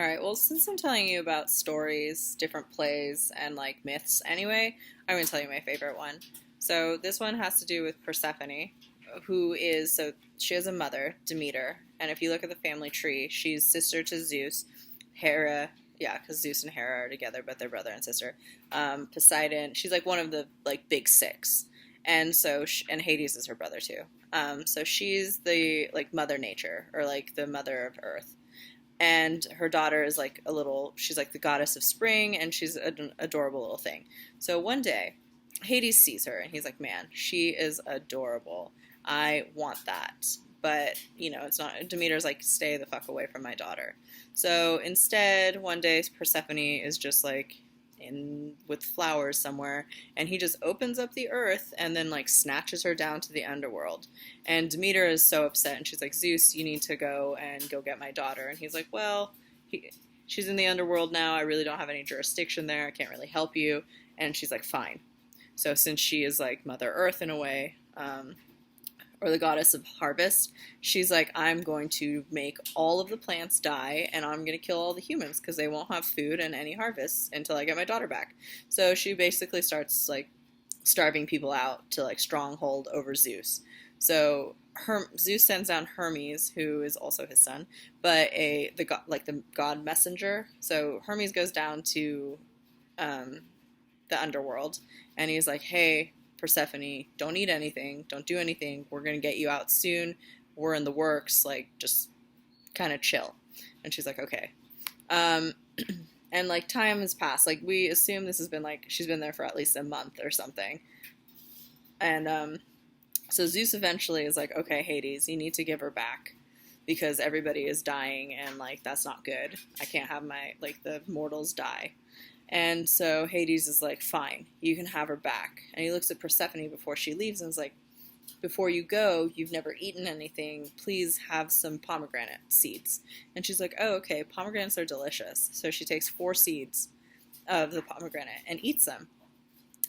All right, well, since I'm telling you about stories, different plays, and like myths anyway, I'm going to tell you my favorite one. So, this one has to do with Persephone, so she has a mother, Demeter, and if you look at the family tree, she's sister to Zeus, Hera, yeah, because Zeus and Hera are together, but they're brother and sister. Poseidon, she's like one of the like big six, and Hades is her brother too. So she's the like mother nature, or like the mother of Earth, and her daughter is like she's like the goddess of spring, and she's an adorable little thing. So one day Hades sees her and he's like, man, she is adorable, I want that. But it's not. Demeter's like, stay the fuck away from my daughter. So instead, one day Persephone is just like in with flowers somewhere, and he just opens up the earth and then like snatches her down to the underworld. And Demeter is so upset, and she's like, Zeus, you need to go get my daughter. And he's like, well, she's in the underworld now. I really don't have any jurisdiction there. I can't really help you. And she's like, fine. So since she is like Mother Earth in a way, or the goddess of harvest, she's like, I'm going to make all of the plants die, and I'm going to kill all the humans because they won't have food and any harvests until I get my daughter back. So she basically starts like starving people out to like stronghold over Zeus. So Zeus sends down Hermes, who is also his son, but the god messenger. So Hermes goes down to um, the underworld, and he's like, hey, Persephone, don't eat anything, don't do anything, we're gonna get you out soon, we're in the works, like just kind of chill. And she's like, okay. um, and like time has passed, like we assume this has been like she's been there for at least a month or something. And so Zeus eventually is like, okay, Hades, you need to give her back because everybody is dying, and like that's not good. I can't have the mortals die. And so Hades is like, fine, you can have her back. And he looks at Persephone before she leaves and is like, before you go, you've never eaten anything, please have some pomegranate seeds. And she's like, oh, okay, pomegranates are delicious. So she takes 4 seeds of the pomegranate and eats them.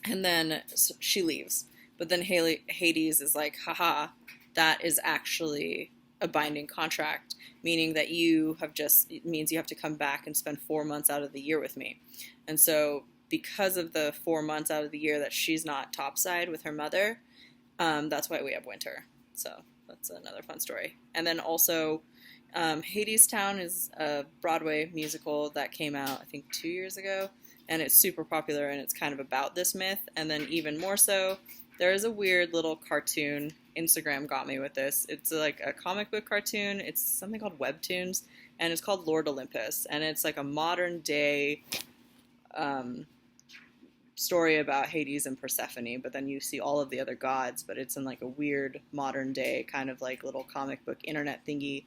And then she leaves. But then Hades is like, haha, that is actually a binding contract, meaning that it means you have to come back and spend 4 months out of the year with me. And so because of the 4 months out of the year that she's not topside with her mother, that's why we have winter. So that's another fun story. And then also, Hadestown is a Broadway musical that came out, I think, 2 years ago, and it's super popular, and it's kind of about this myth. And then even more so, there is a weird little cartoon. Instagram got me with this. It's like a comic book cartoon. It's something called Webtoons, and it's called Lord Olympus, and it's like a modern day story about Hades and Persephone, but then you see all of the other gods, but it's in like a weird modern day kind of like little comic book internet thingy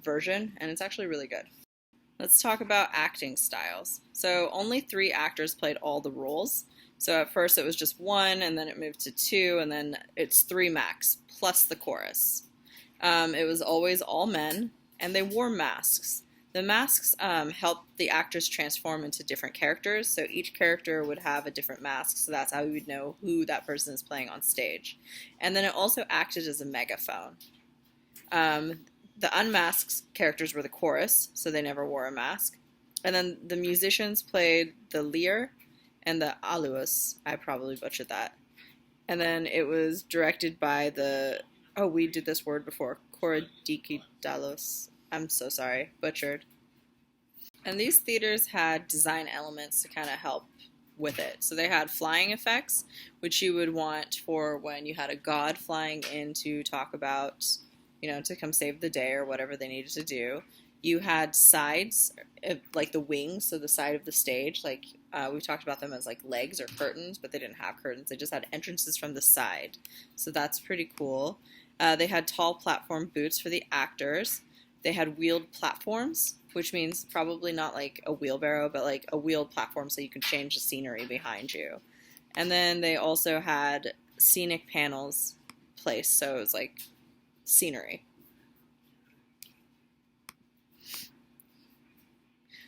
version, and it's actually really good. Let's talk about acting styles. So only 3 actors played all the roles. So at first it was just 1, and then it moved to 2, and then it's 3 max, plus the chorus. It was always all men, and they wore masks. The masks helped the actors transform into different characters, so each character would have a different mask, so that's how we would know who that person is playing on stage. And then it also acted as a megaphone. The unmasked characters were the chorus, so they never wore a mask. And then the musicians played the lyre and the aluus. I probably butchered that. And then it was directed by we did this word before, Korodikidalos. I'm so sorry, butchered. And these theaters had design elements to kind of help with it. So they had flying effects, which you would want for when you had a god flying in to talk about, to come save the day or whatever they needed to do. You had sides, like the wings, so the side of the stage, like we talked about them as like legs or curtains, but they didn't have curtains. They just had entrances from the side. So that's pretty cool. They had tall platform booths for the actors. They had wheeled platforms, which means probably not like a wheelbarrow, but like a wheeled platform so you can change the scenery behind you. And then they also had scenic panels placed, so it was like scenery.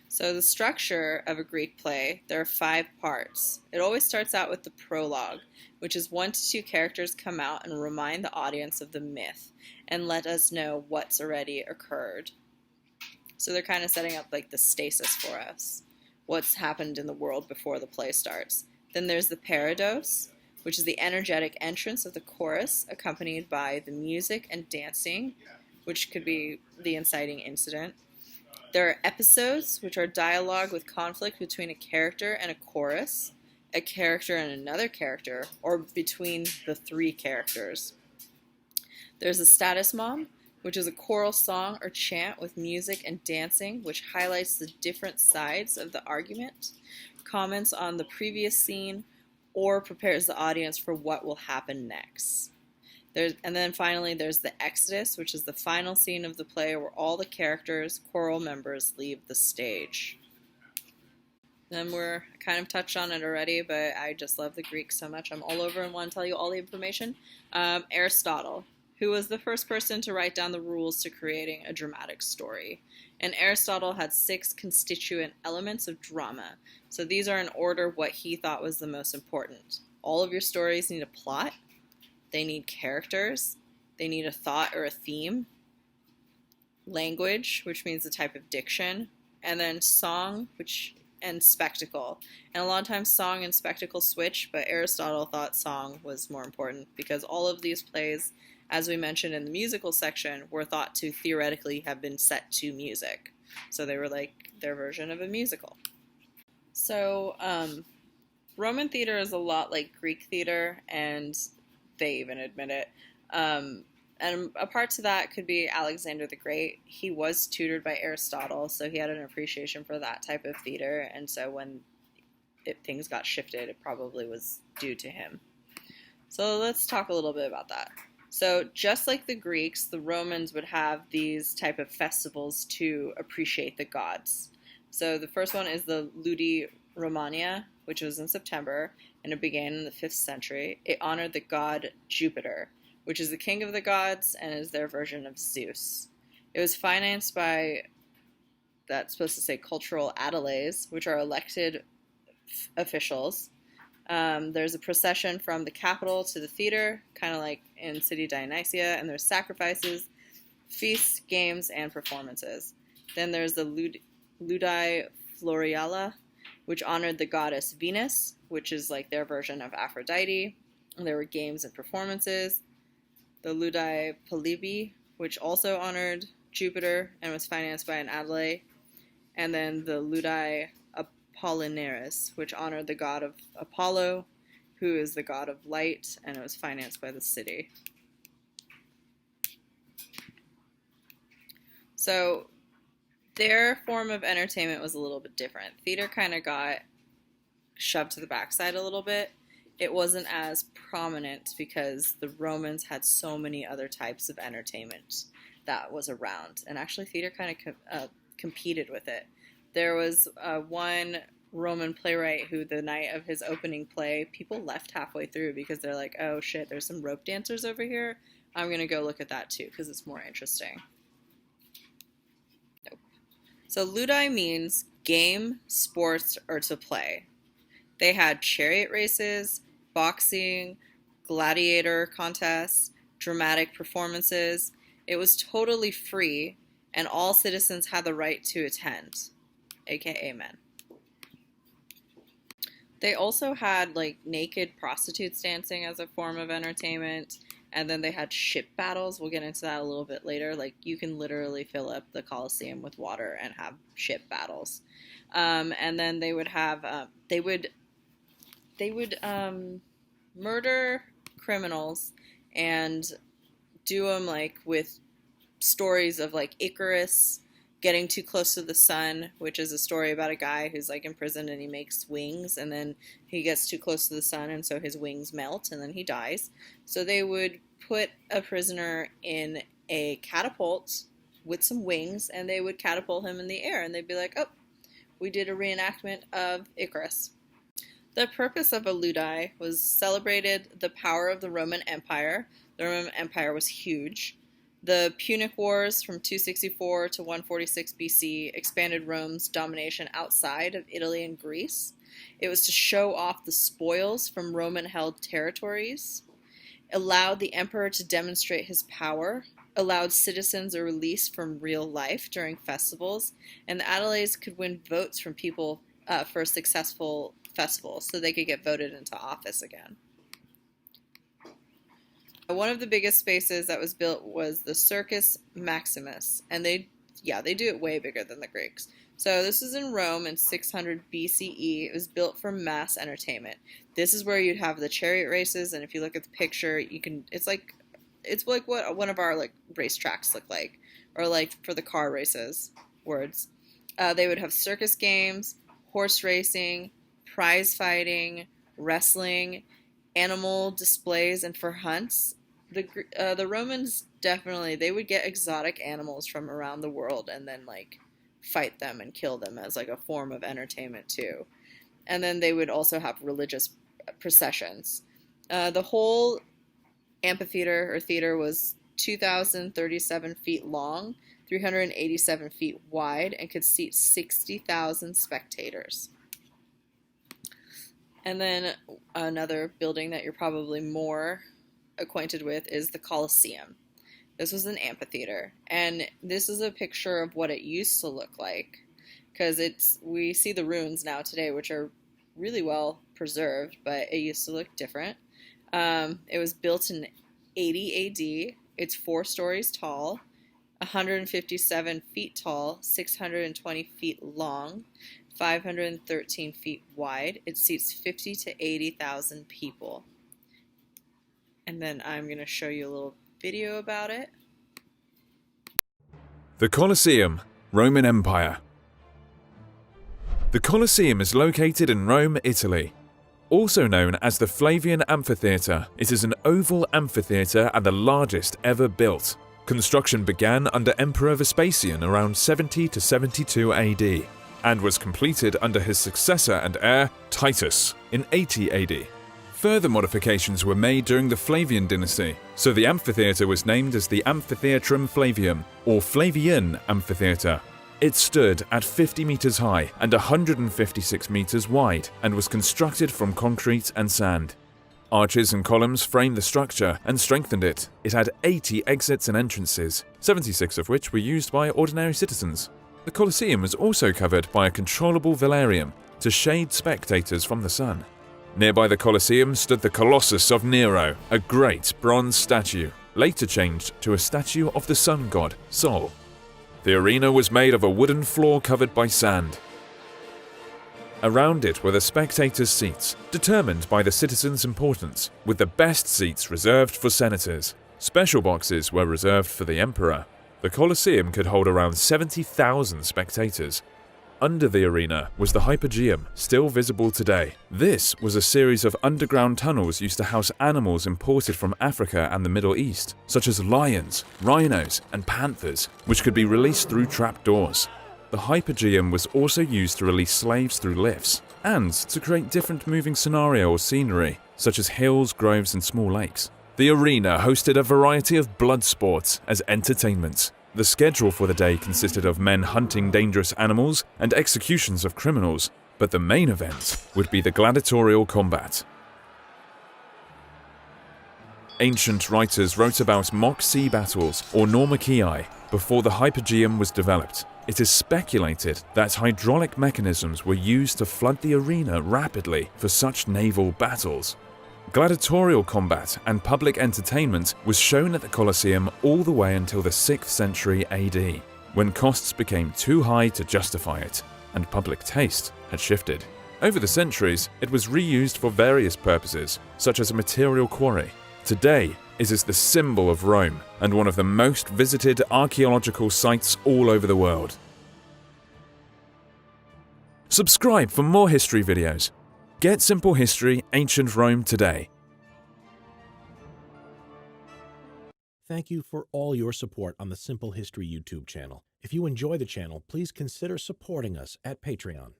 So the structure of a Greek play, there are 5 parts. It always starts out with the prologue, which is 1 to 2 characters come out and remind the audience of the myth and let us know what's already occurred. So they're kind of setting up like the stasis for us, what's happened in the world before the play starts. Then there's the parados, which is the energetic entrance of the chorus, accompanied by the music and dancing, which could be the inciting incident. There are episodes, which are dialogue with conflict between a character and a chorus, a character and another character, or between the three characters. There's a status mom, which is a choral song or chant with music and dancing, which highlights the different sides of the argument, comments on the previous scene, or prepares the audience for what will happen next. And then finally, there's the Exodus, which is the final scene of the play where all the characters, choral members, leave the stage. Then we're kind of touched on it already, but I just love the Greek so much. I'm all over and want to tell you all the information. Aristotle, who was the first person to write down the rules to creating a dramatic story. And Aristotle had 6 constituent elements of drama. So these are in order what he thought was the most important. All of your stories need a plot. They need characters. They need a thought or a theme. Language, which means the type of diction. And then song, and spectacle. And a lot of times song and spectacle switch, but Aristotle thought song was more important because all of these plays, as we mentioned in the musical section, were thought to theoretically have been set to music. So they were like their version of a musical. So Roman theater is a lot like Greek theater, and they even admit it. And a part to that could be Alexander the Great. He was tutored by Aristotle, so he had an appreciation for that type of theater, and so when things got shifted, it probably was due to him. So let's talk a little bit about that. So just like the Greeks, the Romans would have these type of festivals to appreciate the gods. So the first one is the Ludi Romania, which was in September, and it began in the 5th century. It honored the god Jupiter, which is the king of the gods and is their version of Zeus. It was financed by, that's supposed to say cultural aediles, which are elected officials. There's a procession from the capital to the theater, kind of like in City Dionysia, and there's sacrifices, feasts, games, and performances. Then there's the Ludi Floriala, which honored the goddess Venus, which is like their version of Aphrodite. And there were games and performances. The Ludi Polybi, which also honored Jupiter and was financed by an aedile. And then the Ludi Apollinaris, which honored the god of Apollo, who is the god of light, and it was financed by the city. So their form of entertainment was a little bit different. Theater kind of got shoved to the backside a little bit. It wasn't as prominent because the Romans had so many other types of entertainment that was around. And actually theater kind of competed with it. There was one Roman playwright who, the night of his opening play, people left halfway through because they're like, oh shit, there's some rope dancers over here. I'm going to go look at that too because it's more interesting. Nope. So Ludi means game, sports, or to play. They had chariot races, boxing, gladiator contests, dramatic performances. It was totally free, and all citizens had the right to attend, aka men. They also had like naked prostitutes dancing as a form of entertainment, and then they had ship battles. We'll get into that a little bit later. Like you can literally fill up the Colosseum with water and have ship battles. And then they would have they would murder criminals and do them like with stories of like Icarus getting too close to the sun, which is a story about a guy who's like in prison and he makes wings and then he gets too close to the sun and so his wings melt and then he dies. So they would put a prisoner in a catapult with some wings and they would catapult him in the air and they'd be like, oh, we did a reenactment of Icarus. The purpose of a Ludi was celebrated the power of the Roman Empire. The Roman Empire was huge. The Punic Wars from 264 to 146 BC expanded Rome's domination outside of Italy and Greece. It was to show off the spoils from Roman-held territories, allowed the emperor to demonstrate his power, allowed citizens a release from real life during festivals, and the Adelaides could win votes from people for a successful festival, so they could get voted into office again. One of the biggest spaces that was built was the Circus Maximus, and they do it way bigger than the Greeks. So this was in Rome in 600 BCE. It was built for mass entertainment. This is where you'd have the chariot races, and if you look at the picture, it's like what one of our like racetracks look like, or like for the car races. They would have circus games, horse racing, prize fighting, wrestling, animal displays, and for hunts. The Romans definitely, they would get exotic animals from around the world and then like fight them and kill them as like a form of entertainment too. And then they would also have religious processions. The whole amphitheater or theater was 2,037 feet long, 387 feet wide, and could seat 60,000 spectators. And then another building that you're probably more acquainted with is the Colosseum. This was an amphitheater, and this is a picture of what it used to look like, because we see the ruins now today, which are really well preserved, but it used to look different. It was built in 80 AD. It's 4 stories tall, 157 feet tall, 620 feet long, 513 feet wide. It seats 50 to 80,000 people. And then I'm going to show you a little video about it. The Colosseum, Roman Empire. The Colosseum is located in Rome, Italy. Also known as the Flavian Amphitheatre, it is an oval amphitheatre and the largest ever built. Construction began under Emperor Vespasian around 70 to 72 AD, and was completed under his successor and heir, Titus, in 80 AD. Further modifications were made during the Flavian dynasty, so the amphitheatre was named as the Amphitheatrum Flavium, or Flavian Amphitheatre. It stood at 50 meters high and 156 meters wide, and was constructed from concrete and sand. Arches and columns framed the structure and strengthened it. It had 80 exits and entrances, 76 of which were used by ordinary citizens. The Colosseum was also covered by a controllable velarium to shade spectators from the sun. Nearby the Colosseum stood the Colossus of Nero, a great bronze statue, later changed to a statue of the sun god, Sol. The arena was made of a wooden floor covered by sand. Around it were the spectators' seats, determined by the citizens' importance, with the best seats reserved for senators. Special boxes were reserved for the emperor. The Colosseum could hold around 70,000 spectators. Under the arena was the Hypogeum, still visible today. This was a series of underground tunnels used to house animals imported from Africa and the Middle East, such as lions, rhinos, and panthers, which could be released through trapdoors. The Hypogeum was also used to release slaves through lifts, and to create different moving scenario or scenery, such as hills, groves, and small lakes. The arena hosted a variety of blood sports as entertainment. The schedule for the day consisted of men hunting dangerous animals and executions of criminals, but the main event would be the gladiatorial combat. Ancient writers wrote about mock sea battles, or Naumachii, before the Hypogeum was developed. It is speculated that hydraulic mechanisms were used to flood the arena rapidly for such naval battles. Gladiatorial combat and public entertainment was shown at the Colosseum all the way until the 6th century AD, when costs became too high to justify it, and public taste had shifted. Over the centuries, it was reused for various purposes, such as a material quarry. Today, it is the symbol of Rome and one of the most visited archaeological sites all over the world. Subscribe for more history videos. Get Simple History Ancient Rome today. Thank you for all your support on the Simple History YouTube channel. If you enjoy the channel, please consider supporting us at Patreon.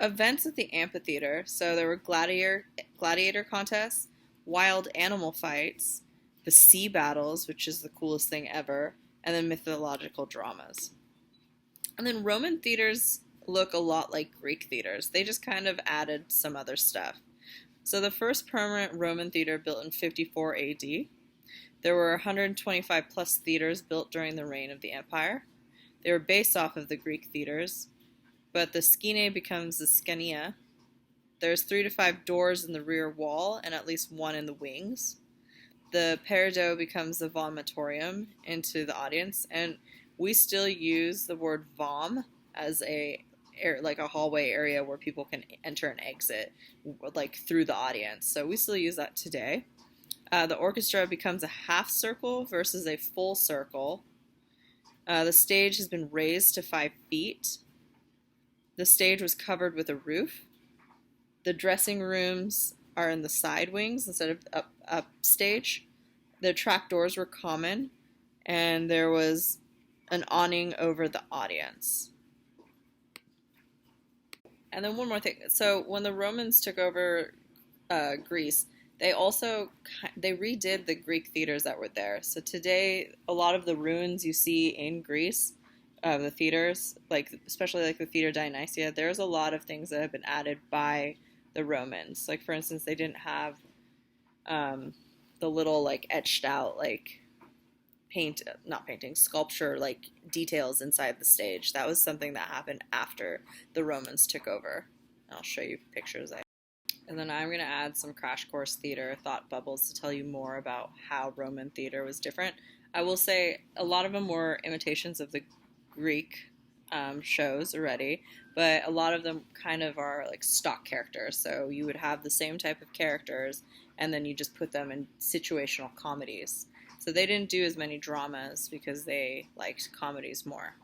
Events at the amphitheater, so there were gladiator contests, wild animal fights, the sea battles, which is the coolest thing ever, and then mythological dramas. And then Roman theaters look a lot like Greek theaters. They just kind of added some other stuff. So the first permanent Roman theater built in 54 AD. There were 125 plus theaters built during the reign of the empire. They were based off of the Greek theaters, but the skene becomes the skenia. There's 3 to 5 doors in the rear wall and at least 1 in the wings. The peridot becomes the vomitorium into the audience, and we still use the word vom as like a hallway area where people can enter and exit, like through the audience. So we still use that today. The orchestra becomes a half circle versus a full circle. The stage has been raised to 5 feet. The stage was covered with a roof. The dressing rooms are in the side wings instead of up stage. The trap doors were common, and there was an awning over the audience. And then one more thing. So when the Romans took over Greece, they redid the Greek theaters that were there. So today, a lot of the ruins you see in Greece, the theaters, like especially like the Theater Dionysia, there's a lot of things that have been added by the Romans. Like for instance, they didn't have the little like etched out like sculpture like details inside the stage. That was something that happened after the Romans took over. I'll show you pictures. And then I'm going to add some Crash Course Theater thought bubbles to tell you more about how Roman theater was different. I will say a lot of them were imitations of the Greek shows already, but a lot of them kind of are like stock characters. So you would have the same type of characters, and then you just put them in situational comedies. So they didn't do as many dramas because they liked comedies more.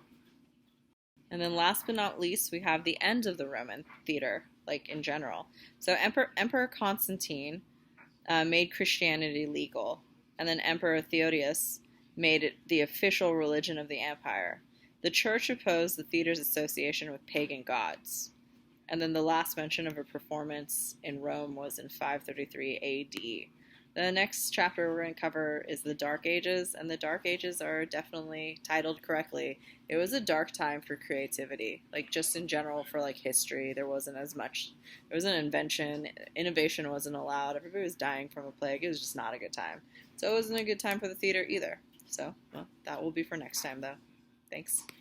And then last but not least, we have the end of the Roman theater, like in general. So Emperor Constantine made Christianity legal, and then Emperor Theodosius made it the official religion of the empire. The church opposed the theater's association with pagan gods. And then the last mention of a performance in Rome was in 533 AD. The next chapter we're going to cover is the Dark Ages, and the Dark Ages are definitely titled correctly. It was a dark time for creativity, like just in general for like history. There wasn't as much, there was an innovation wasn't allowed, everybody was dying from a plague. It was just not a good time. So it wasn't a good time for the theater either. So, well, that will be for next time though. Thanks.